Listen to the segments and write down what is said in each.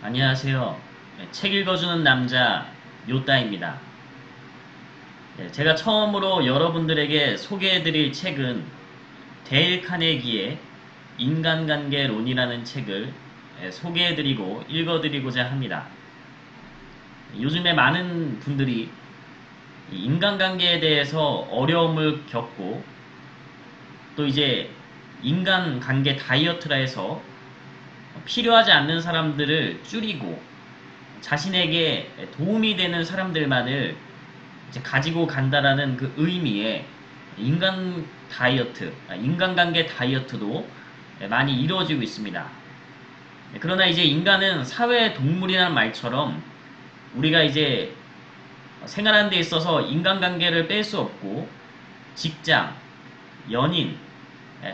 안녕하세요. 책 읽어주는 남자 요따입니다. 제가 처음으로 여러분들에게 소개해드릴 책은 데일 카네기의 인간관계론이라는 책을 소개해드리고 읽어드리고자 합니다. 요즘에 많은 분들이 인간관계에 대해서 어려움을 겪고 또 이제 인간관계 다이어트라 해서 필요하지 않는 사람들을 줄이고 자신에게 도움이 되는 사람들만을 이제 가지고 간다라는 그 의미의 인간관계 다이어트도 많이 이루어지고 있습니다. 그러나 이제 인간은 사회 동물이라는 말처럼 우리가 이제 생활하는 데 있어서 인간관계를 뺄 수 없고 직장, 연인,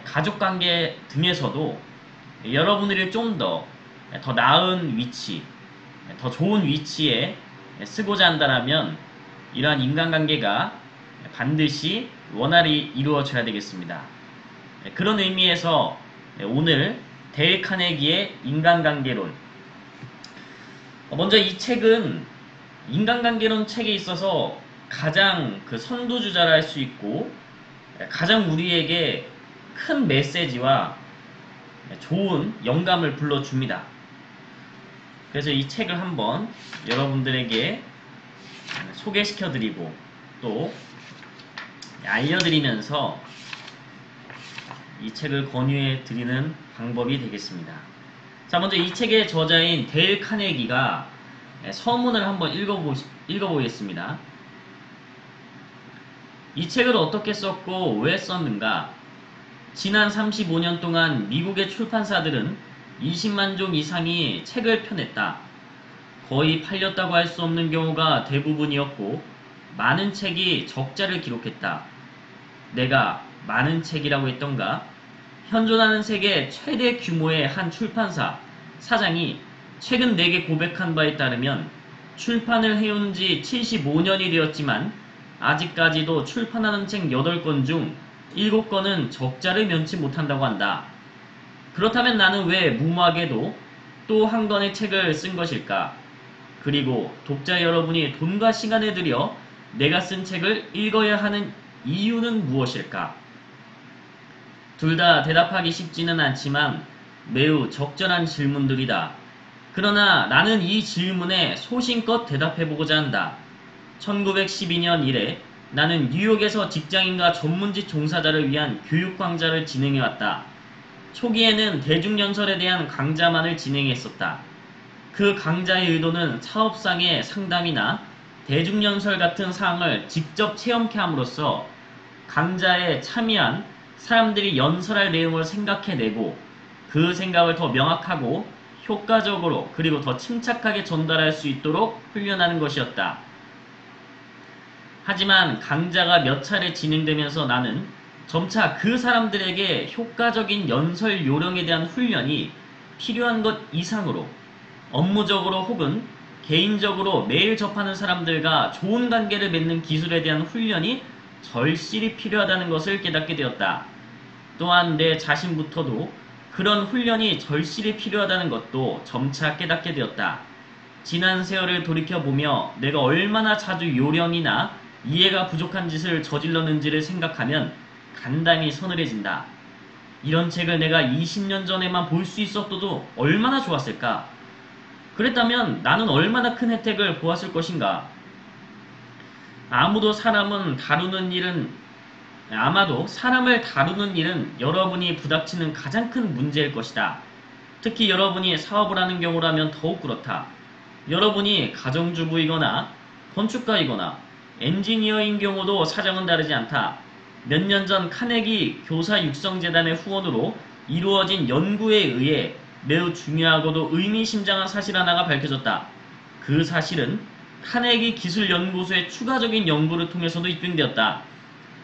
가족관계 등에서도 여러분들이 좀 더 나은 위치, 더 좋은 위치에 쓰고자 한다면 이러한 인간관계가 반드시 원활히 이루어져야 되겠습니다. 그런 의미에서 오늘 데일 카네기의 인간관계론, 먼저 이 책은 인간관계론 책에 있어서 가장 그 선두주자라 할 수 있고 가장 우리에게 큰 메시지와 좋은 영감을 불러줍니다. 그래서 이 책을 한번 여러분들에게 소개시켜드리고 또 알려드리면서 이 책을 권유해드리는 방법이 되겠습니다. 자, 먼저 이 책의 저자인 데일 카네기가 서문을 한번 읽어보겠습니다. 이 책을 어떻게 썼고 왜 썼는가? 지난 35년 동안 미국의 출판사들은 20만 종 이상이 책을 펴냈다. 거의 팔렸다고 할 수 없는 경우가 대부분이었고 많은 책이 적자를 기록했다. 내가 많은 책이라고 했던가? 현존하는 세계 최대 규모의 한 출판사 사장이 최근 내게 고백한 바에 따르면 출판을 해온 지 75년이 되었지만 아직까지도 출판하는 책 8권 중 7권은 적자를 면치 못한다고 한다. 그렇다면 나는 왜 무모하게도 또 한 권의 책을 쓴 것일까? 그리고 독자 여러분이 돈과 시간을 들여 내가 쓴 책을 읽어야 하는 이유는 무엇일까? 둘 다 대답하기 쉽지는 않지만 매우 적절한 질문들이다. 그러나 나는 이 질문에 소신껏 대답해보고자 한다. 1912년 이래 나는 뉴욕에서 직장인과 전문직 종사자를 위한 교육 강좌를 진행해왔다. 초기에는 대중연설에 대한 강좌만을 진행했었다. 그 강좌의 의도는 사업상의 상담이나 대중연설 같은 사항을 직접 체험케 함으로써 강좌에 참여한 사람들이 연설할 내용을 생각해내고 그 생각을 더 명확하고 효과적으로 그리고 더 침착하게 전달할 수 있도록 훈련하는 것이었다. 하지만 강좌가 몇 차례 진행되면서 나는 점차 그 사람들에게 효과적인 연설 요령에 대한 훈련이 필요한 것 이상으로 업무적으로 혹은 개인적으로 매일 접하는 사람들과 좋은 관계를 맺는 기술에 대한 훈련이 절실히 필요하다는 것을 깨닫게 되었다. 또한 내 자신부터도 그런 훈련이 절실히 필요하다는 것도 점차 깨닫게 되었다. 지난 세월을 돌이켜보며 내가 얼마나 자주 요령이나 이해가 부족한 짓을 저질렀는지를 생각하면 간담이 서늘해진다. 이런 책을 내가 20년 전에만 볼 수 있었어도 얼마나 좋았을까? 그랬다면 나는 얼마나 큰 혜택을 보았을 것인가? 아마도 사람을 다루는 일은 여러분이 부닥치는 가장 큰 문제일 것이다. 특히 여러분이 사업을 하는 경우라면 더욱 그렇다. 여러분이 가정주부이거나 건축가이거나 엔지니어인 경우도 사정은 다르지 않다. 몇 년 전 카네기 교사 육성재단의 후원으로 이루어진 연구에 의해 매우 중요하고도 의미심장한 사실 하나가 밝혀졌다. 그 사실은 카네기 기술연구소의 추가적인 연구를 통해서도 입증되었다.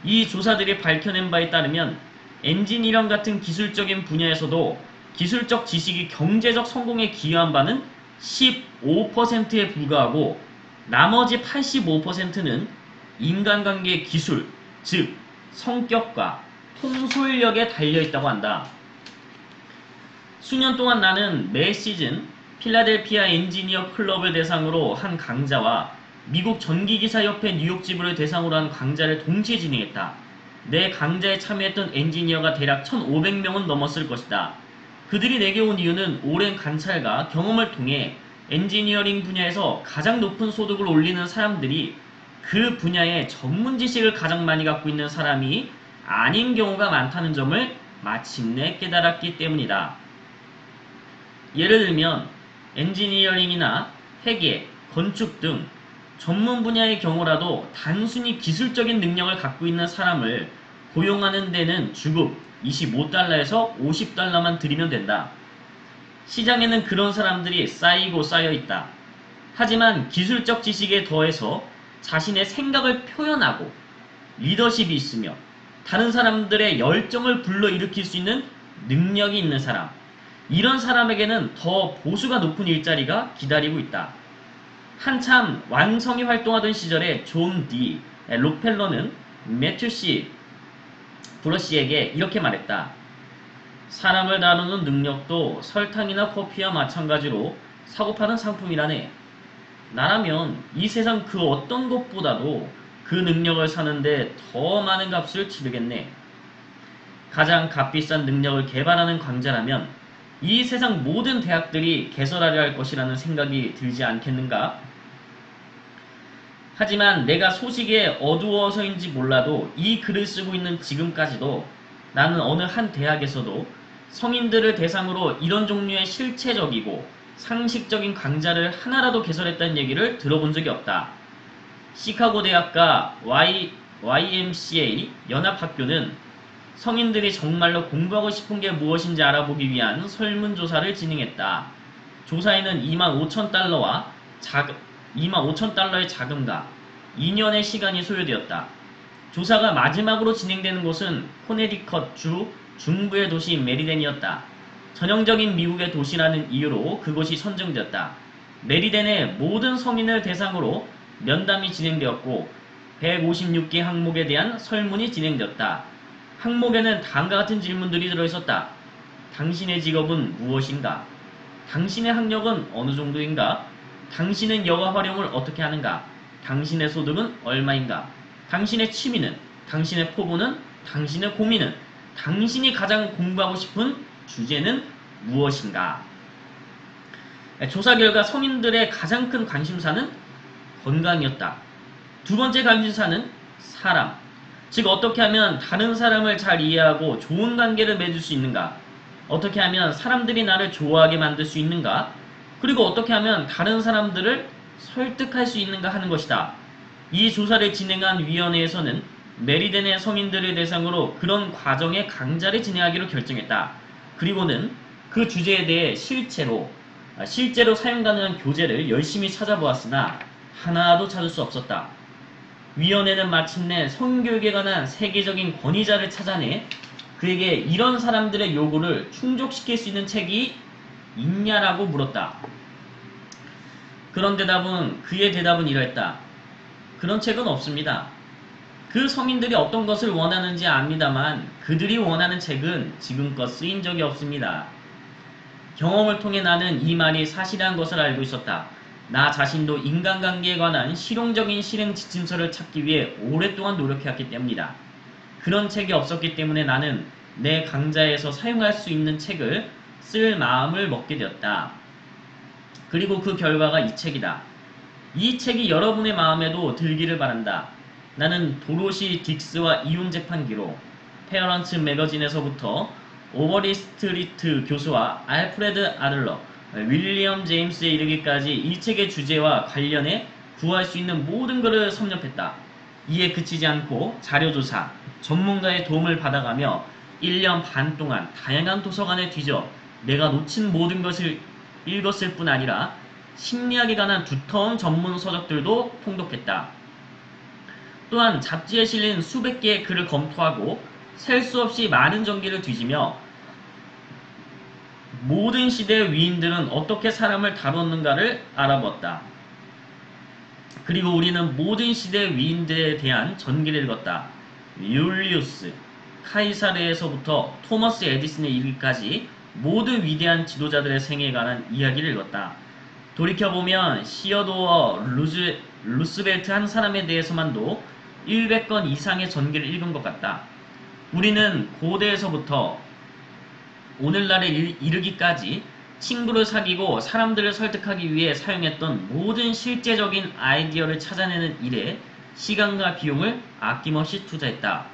이 조사들이 밝혀낸 바에 따르면 엔지니어링 같은 기술적인 분야에서도 기술적 지식이 경제적 성공에 기여한 바는 15%에 불과하고 나머지 85%는 인간관계 기술, 즉 성격과 통솔력에 달려있다고 한다. 수년 동안 나는 매 시즌 필라델피아 엔지니어 클럽을 대상으로 한 강좌와 미국 전기기사협회 뉴욕 지부를 대상으로 한 강좌를 동시에 진행했다. 내 강좌에 참여했던 엔지니어가 대략 1,500명은 넘었을 것이다. 그들이 내게 온 이유는 오랜 관찰과 경험을 통해 엔지니어링 분야에서 가장 높은 소득을 올리는 사람들이 그 분야의 전문 지식을 가장 많이 갖고 있는 사람이 아닌 경우가 많다는 점을 마침내 깨달았기 때문이다. 예를 들면 엔지니어링이나 회계, 건축 등 전문 분야의 경우라도 단순히 기술적인 능력을 갖고 있는 사람을 고용하는 데는 주급 25달러에서 50달러만 들이면 된다. 시장에는 그런 사람들이 쌓이고 쌓여 있다. 하지만 기술적 지식에 더해서 자신의 생각을 표현하고 리더십이 있으며 다른 사람들의 열정을 불러일으킬 수 있는 능력이 있는 사람, 이런 사람에게는 더 보수가 높은 일자리가 기다리고 있다. 한참 완성이 활동하던 시절에 존 D. 록펠러는 매튜 C. 브러시에게 이렇게 말했다. 사람을 다루는 능력도 설탕이나 커피와 마찬가지로 사고파는 상품이라네. 나라면 이 세상 그 어떤 것보다도 그 능력을 사는데 더 많은 값을 치르겠네. 가장 값비싼 능력을 개발하는 강자라면 이 세상 모든 대학들이 개설하려 할 것이라는 생각이 들지 않겠는가? 하지만 내가 소식에 어두워서인지 몰라도 이 글을 쓰고 있는 지금까지도 나는 어느 한 대학에서도 성인들을 대상으로 이런 종류의 실체적이고 상식적인 강좌를 하나라도 개설했다는 얘기를 들어본 적이 없다. 시카고 대학과 YMCA 연합학교는 성인들이 정말로 공부하고 싶은 게 무엇인지 알아보기 위한 설문조사를 진행했다. 조사에는 25,000달러와 25,000달러의 자금과 2년의 시간이 소요되었다. 조사가 마지막으로 진행되는 곳은 코네티컷주 중부의 도시 메리덴이었다. 전형적인 미국의 도시라는 이유로 그곳이 선정되었다. 메리덴의 모든 성인을 대상으로 면담이 진행되었고 156개 항목에 대한 설문이 진행되었다. 항목에는 다음과 같은 질문들이 들어있었다. 당신의 직업은 무엇인가? 당신의 학력은 어느 정도인가? 당신은 여가 활용을 어떻게 하는가? 당신의 소득은 얼마인가? 당신의 취미는? 당신의 포부는? 당신의 고민은? 당신이 가장 공부하고 싶은 주제는 무엇인가? 조사 결과 성인들의 가장 큰 관심사는 건강이었다. 두 번째 관심사는 사람, 즉 어떻게 하면 다른 사람을 잘 이해하고 좋은 관계를 맺을 수 있는가? 어떻게 하면 사람들이 나를 좋아하게 만들 수 있는가? 그리고 어떻게 하면 다른 사람들을 설득할 수 있는가 하는 것이다. 이 조사를 진행한 위원회에서는 메리덴의 성인들을 대상으로 그런 과정의 강좌를 진행하기로 결정했다. 그리고는 그 주제에 대해 실제로 사용 가능한 교재를 열심히 찾아보았으나 하나도 찾을 수 없었다. 위원회는 마침내 성교육에 관한 세계적인 권위자를 찾아내 그에게 이런 사람들의 요구를 충족시킬 수 있는 책이 있냐라고 물었다. 그의 대답은 이랬다. 그런 책은 없습니다. 그 성인들이 어떤 것을 원하는지 압니다만 그들이 원하는 책은 지금껏 쓰인 적이 없습니다. 경험을 통해 나는 이 말이 사실이라는 것을 알고 있었다. 나 자신도 인간관계에 관한 실용적인 실행 지침서를 찾기 위해 오랫동안 노력해왔기 때문이다. 그런 책이 없었기 때문에 나는 내 강좌에서 사용할 수 있는 책을 쓸 마음을 먹게 되었다. 그리고 그 결과가 이 책이다. 이 책이 여러분의 마음에도 들기를 바란다. 나는 도로시 딕스와 이혼 재판기로 페어런츠 매거진에서부터 오버리 스트리트 교수와 알프레드 아들러, 윌리엄 제임스에 이르기까지 이 책의 주제와 관련해 구할 수 있는 모든 것을 섭렵했다. 이에 그치지 않고 자료조사, 전문가의 도움을 받아가며 1년 반 동안 다양한 도서관에 뒤져 내가 놓친 모든 것을 읽었을 뿐 아니라 심리학에 관한 두터운 전문 서적들도 통독했다. 또한 잡지에 실린 수백 개의 글을 검토하고 셀 수 없이 많은 전기를 뒤지며 모든 시대의 위인들은 어떻게 사람을 다뤘는가를 알아보았다. 그리고 우리는 모든 시대의 위인들에 대한 전기를 읽었다. 율리우스, 카이사르에서부터 토머스 에디슨에 이르기까지 모든 위대한 지도자들의 생애에 관한 이야기를 읽었다. 돌이켜보면 시어도어 루스벨트 한 사람에 대해서만도 100권 이상의 전기를 읽은 것 같다. 우리는 고대에서부터 오늘날에 이르기까지 친구를 사귀고 사람들을 설득하기 위해 사용했던 모든 실제적인 아이디어를 찾아내는 일에 시간과 비용을 아낌없이 투자했다.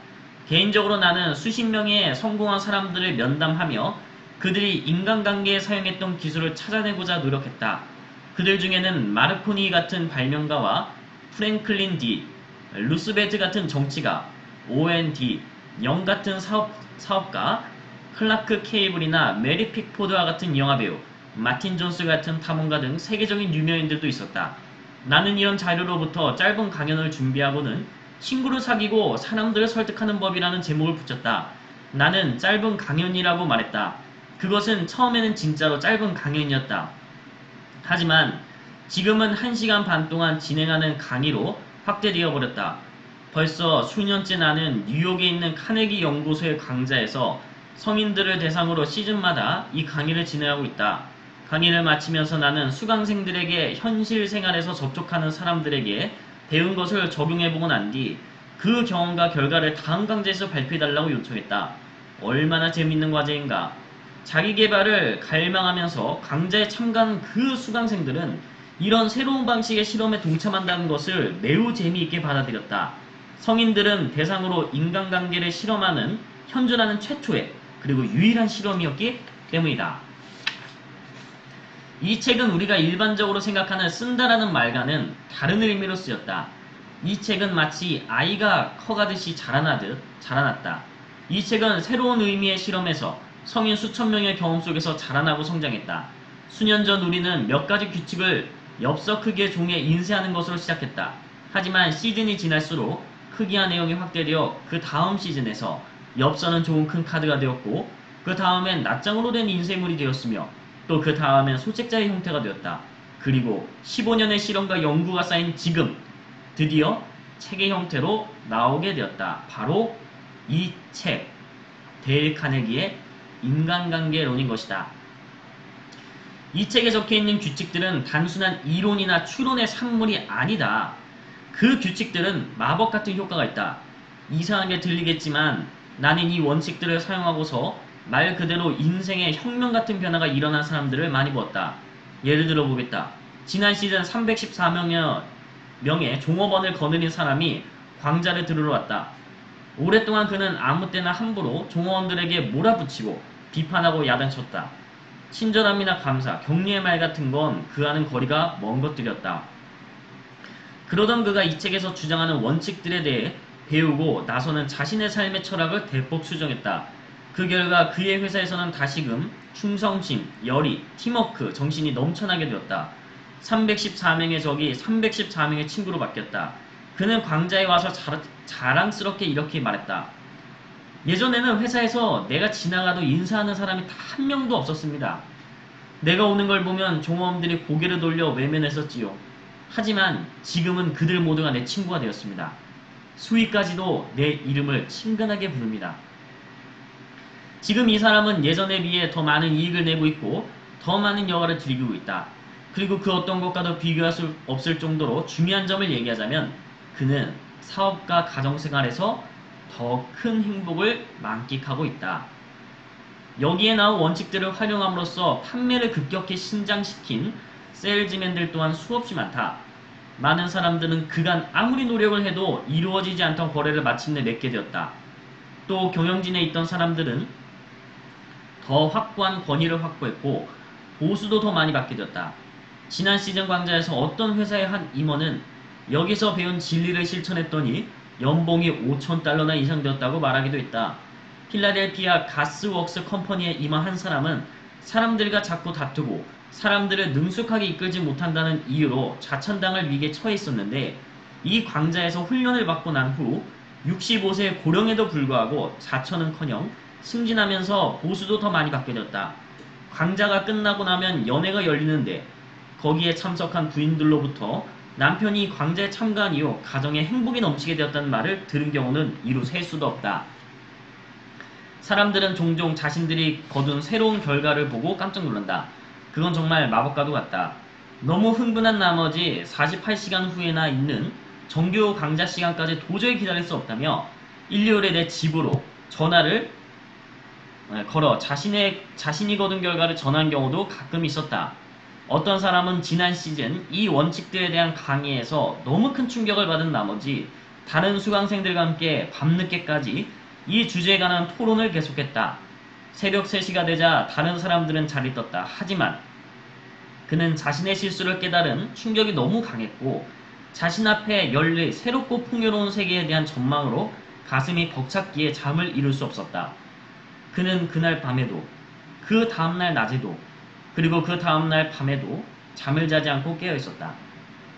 개인적으로 나는 수십 명의 성공한 사람들을 면담하며 그들이 인간관계에 사용했던 기술을 찾아내고자 노력했다. 그들 중에는 마르코니 같은 발명가와 프랭클린 D, 루스벨트 같은 정치가, 오웬 D, 영 같은 사업가, 클라크 케이블이나 메리 픽포드와 같은 영화배우, 마틴 존스 같은 탐험가 등 세계적인 유명인들도 있었다. 나는 이런 자료로부터 짧은 강연을 준비하고는 친구를 사귀고 사람들을 설득하는 법이라는 제목을 붙였다. 나는 짧은 강연이라고 말했다. 그것은 처음에는 진짜로 짧은 강연이었다. 하지만 지금은 1시간 반 동안 진행하는 강의로 확대되어 버렸다. 벌써 수년째 나는 뉴욕에 있는 카네기 연구소의 강좌에서 성인들을 대상으로 시즌마다 이 강의를 진행하고 있다. 강의를 마치면서 나는 수강생들에게 현실 생활에서 접촉하는 사람들에게 배운 것을 적용해보고 난 뒤 그 경험과 결과를 다음 강좌에서 발표해달라고 요청했다. 얼마나 재밌는 과제인가. 자기계발을 갈망하면서 강좌에 참가한 그 수강생들은 이런 새로운 방식의 실험에 동참한다는 것을 매우 재미있게 받아들였다. 성인들은 대상으로 인간관계를 실험하는 현존하는 최초의 그리고 유일한 실험이었기 때문이다. 이 책은 우리가 일반적으로 생각하는 쓴다라는 말과는 다른 의미로 쓰였다. 이 책은 마치 아이가 커가듯이 자라났다. 이 책은 새로운 의미의 실험에서 성인 수천 명의 경험 속에서 자라나고 성장했다. 수년 전 우리는 몇 가지 규칙을 엽서 크기의 종이에 인쇄하는 것으로 시작했다. 하지만 시즌이 지날수록 크기와 내용이 확대되어 그 다음 시즌에서 엽서는 조금 큰 카드가 되었고 그 다음엔 낱장으로 된 인쇄물이 되었으며 또 그 다음엔 소책자의 형태가 되었다. 그리고 15년의 실험과 연구가 쌓인 지금 드디어 책의 형태로 나오게 되었다. 바로 이 책, 데일 카네기의 인간관계론인 것이다. 이 책에 적혀있는 규칙들은 단순한 이론이나 추론의 산물이 아니다. 그 규칙들은 마법 같은 효과가 있다. 이상하게 들리겠지만 나는 이 원칙들을 사용하고서 말 그대로 인생의 혁명 같은 변화가 일어난 사람들을 많이 보았다. 예를 들어 보겠다. 지난 시즌 314명의 종업원을 거느린 사람이 광자를 들으러 왔다. 오랫동안 그는 아무 때나 함부로 종업원들에게 몰아붙이고 비판하고 야단쳤다. 친절함이나 감사, 격려의 말 같은 건 그와는 거리가 먼 것들이었다. 그러던 그가 이 책에서 주장하는 원칙들에 대해 배우고 나서는 자신의 삶의 철학을 대폭 수정했다. 그 결과 그의 회사에서는 다시금 충성심, 열의, 팀워크, 정신이 넘쳐나게 되었다. 314명의 적이 314명의 친구로 바뀌었다. 그는 광자에 와서 자랑스럽게 이렇게 말했다. 예전에는 회사에서 내가 지나가도 인사하는 사람이 단 한 명도 없었습니다. 내가 오는 걸 보면 종업원들이 고개를 돌려 외면했었지요. 하지만 지금은 그들 모두가 내 친구가 되었습니다. 수위까지도 내 이름을 친근하게 부릅니다. 지금 이 사람은 예전에 비해 더 많은 이익을 내고 있고 더 많은 여가를 즐기고 있다. 그리고 그 어떤 것과도 비교할 수 없을 정도로 중요한 점을 얘기하자면 그는 사업과 가정생활에서 더 큰 행복을 만끽하고 있다. 여기에 나온 원칙들을 활용함으로써 판매를 급격히 신장시킨 세일즈맨들 또한 수없이 많다. 많은 사람들은 그간 아무리 노력을 해도 이루어지지 않던 거래를 마침내 맺게 되었다. 또 경영진에 있던 사람들은 더 확고한 권위를 확보했고 보수도 더 많이 받게 되었다. 지난 시즌 광자에서 어떤 회사의 한 임원은 여기서 배운 진리를 실천했더니 연봉이 5,000달러나 이상 되었다고 말하기도 했다. 필라델피아 가스웍스 컴퍼니에 임한 한 사람은 사람들과 자꾸 다투고 사람들을 능숙하게 이끌지 못한다는 이유로 좌천당할 위기에 처해 있었는데 이 광자에서 훈련을 받고 난 후 65세의 고령에도 불구하고 좌천은커녕 승진하면서 보수도 더 많이 받게 되었다. 광자가 끝나고 나면 연회가 열리는데 거기에 참석한 부인들로부터 남편이 광자에 참가한 이후 가정에 행복이 넘치게 되었다는 말을 들은 경우는 이루 셀 수도 없다. 사람들은 종종 자신들이 거둔 새로운 결과를 보고 깜짝 놀란다. 그건 정말 마법과도 같다. 너무 흥분한 나머지 48시간 후에나 있는 정규 강좌 시간까지 도저히 기다릴 수 없다며 일요일에 내 집으로 전화를 걸어 자신이 거둔 결과를 전한 경우도 가끔 있었다. 어떤 사람은 지난 시즌 이 원칙들에 대한 강의에서 너무 큰 충격을 받은 나머지 다른 수강생들과 함께 밤늦게까지 이 주제에 관한 토론을 계속했다. 새벽 3시가 되자 다른 사람들은 자리 떴다. 하지만 그는 자신의 실수를 깨달은 충격이 너무 강했고 자신 앞에 열릴 새롭고 풍요로운 세계에 대한 전망으로 가슴이 벅찼기에 잠을 이룰 수 없었다. 그는 그날 밤에도, 그 다음날 낮에도, 그리고 그 다음날 밤에도 잠을 자지 않고 깨어 있었다.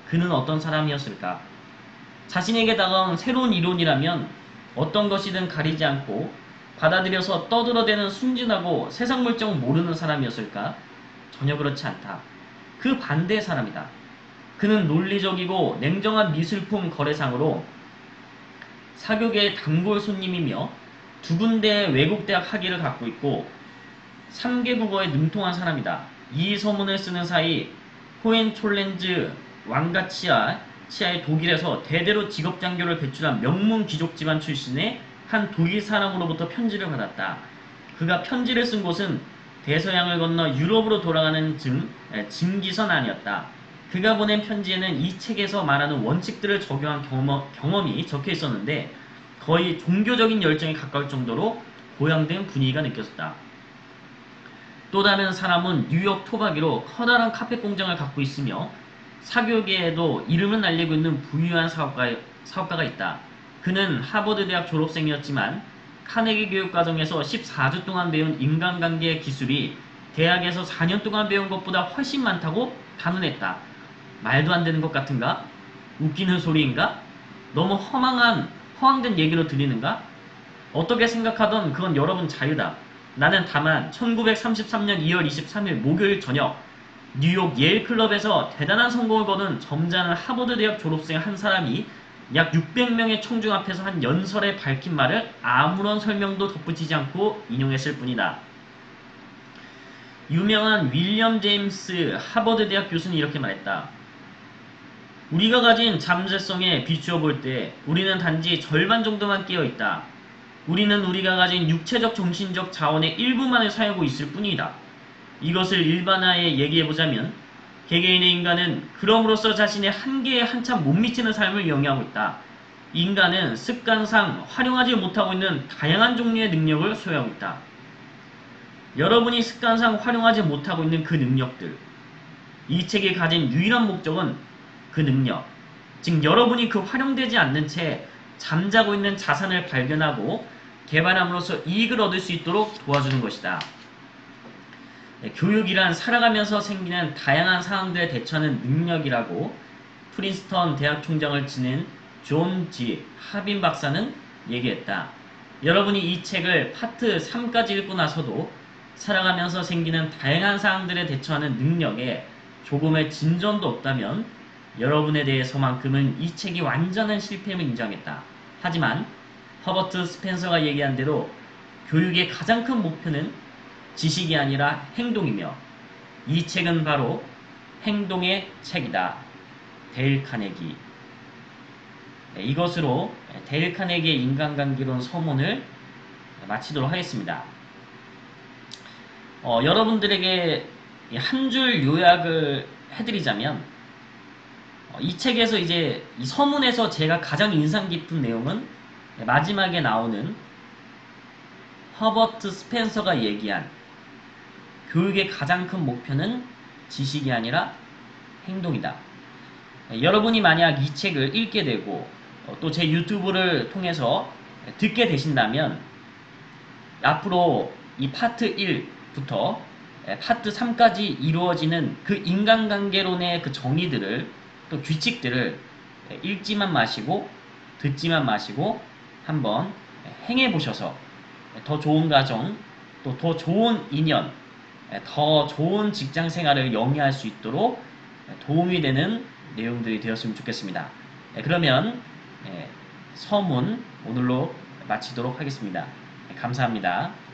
그는 어떤 사람이었을까? 자신에게 다가온 새로운 이론이라면 어떤 것이든 가리지 않고 받아들여서 떠들어대는 순진하고 세상 물정 모르는 사람이었을까? 전혀 그렇지 않다. 그 반대의 사람이다. 그는 논리적이고 냉정한 미술품 거래상으로 사교계의 단골 손님이며 2군데의 외국 대학 학위를 갖고 있고 3개 국어에 능통한 사람이다. 이 서문을 쓰는 사이 호헨촐렌즈 왕가치아의 독일에서 대대로 직업장교를 배출한 명문 귀족 집안 출신의 한 독일 사람으로부터 편지를 받았다. 그가 편지를 쓴 곳은 대서양을 건너 유럽으로 돌아가는 증기선 아니었다. 그가 보낸 편지에는 이 책에서 말하는 원칙들을 적용한 경험이 적혀 있었는데 거의 종교적인 열정에 가까울 정도로 고양된 분위기가 느껴졌다. 또 다른 사람은 뉴욕 토박이로 커다란 카펫 공장을 갖고 있으며 사교계에도 이름을 날리고 있는 부유한 사업가가 있다. 그는 하버드 대학 졸업생이었지만 카네기 교육과정에서 14주 동안 배운 인간관계 기술이 대학에서 4년 동안 배운 것보다 훨씬 많다고 단언했다. 말도 안 되는 것 같은가? 웃기는 소리인가? 너무 허황된 얘기로 들리는가? 어떻게 생각하던 그건 여러분 자유다. 나는 다만 1933년 2월 23일 목요일 저녁 뉴욕 예일 클럽에서 대단한 성공을 거둔 점잖은 하버드 대학 졸업생 한 사람이 약 600명의 청중 앞에서 한 연설에 밝힌 말을 아무런 설명도 덧붙이지 않고 인용했을 뿐이다. 유명한 윌리엄 제임스 하버드 대학 교수는 이렇게 말했다. 우리가 가진 잠재성에 비추어 볼 때 우리는 단지 절반 정도만 깨어 있다. 우리는 우리가 가진 육체적 정신적 자원의 일부만을 사용하고 있을 뿐이다. 이것을 일반화해 얘기해보자면 개개인의 인간은 그럼으로써 자신의 한계에 한참 못 미치는 삶을 영위하고 있다. 인간은 습관상 활용하지 못하고 있는 다양한 종류의 능력을 소유하고 있다. 여러분이 습관상 활용하지 못하고 있는 그 능력들, 이 책이 가진 유일한 목적은 그 능력, 즉 여러분이 그 활용되지 않는 채 잠자고 있는 자산을 발견하고 개발함으로써 이익을 얻을 수 있도록 도와주는 것이다. 교육이란 살아가면서 생기는 다양한 상황들에 대처하는 능력이라고 프린스턴 대학 총장을 지낸 존 G. 하빈 박사는 얘기했다. 여러분이 이 책을 파트 3까지 읽고 나서도 살아가면서 생기는 다양한 상황들에 대처하는 능력에 조금의 진전도 없다면 여러분에 대해서만큼은 이 책이 완전한 실패임을 인정했다. 하지만 허버트 스펜서가 얘기한 대로 교육의 가장 큰 목표는 지식이 아니라 행동이며 이 책은 바로 행동의 책이다. 데일 카네기. 이것으로 데일 카네기의 인간관계론 서문을 마치도록 하겠습니다. 여러분들에게 한 줄 요약을 해드리자면 이 책에서 이제 이 서문에서 제가 가장 인상 깊은 내용은 마지막에 나오는 허버트 스펜서가 얘기한 교육의 가장 큰 목표는 지식이 아니라 행동이다. 여러분이 만약 이 책을 읽게 되고 또 제 유튜브를 통해서 듣게 되신다면 앞으로 이 파트 1부터 파트 3까지 이루어지는 그 인간관계론의 그 정의들을 또 규칙들을 읽지만 마시고 듣지만 마시고 한번 행해 보셔서 더 좋은 가정 또 더 좋은 인연 더 좋은 직장 생활을 영위할 수 있도록 도움이 되는 내용들이 되었으면 좋겠습니다. 그러면 서문 오늘로 마치도록 하겠습니다. 감사합니다.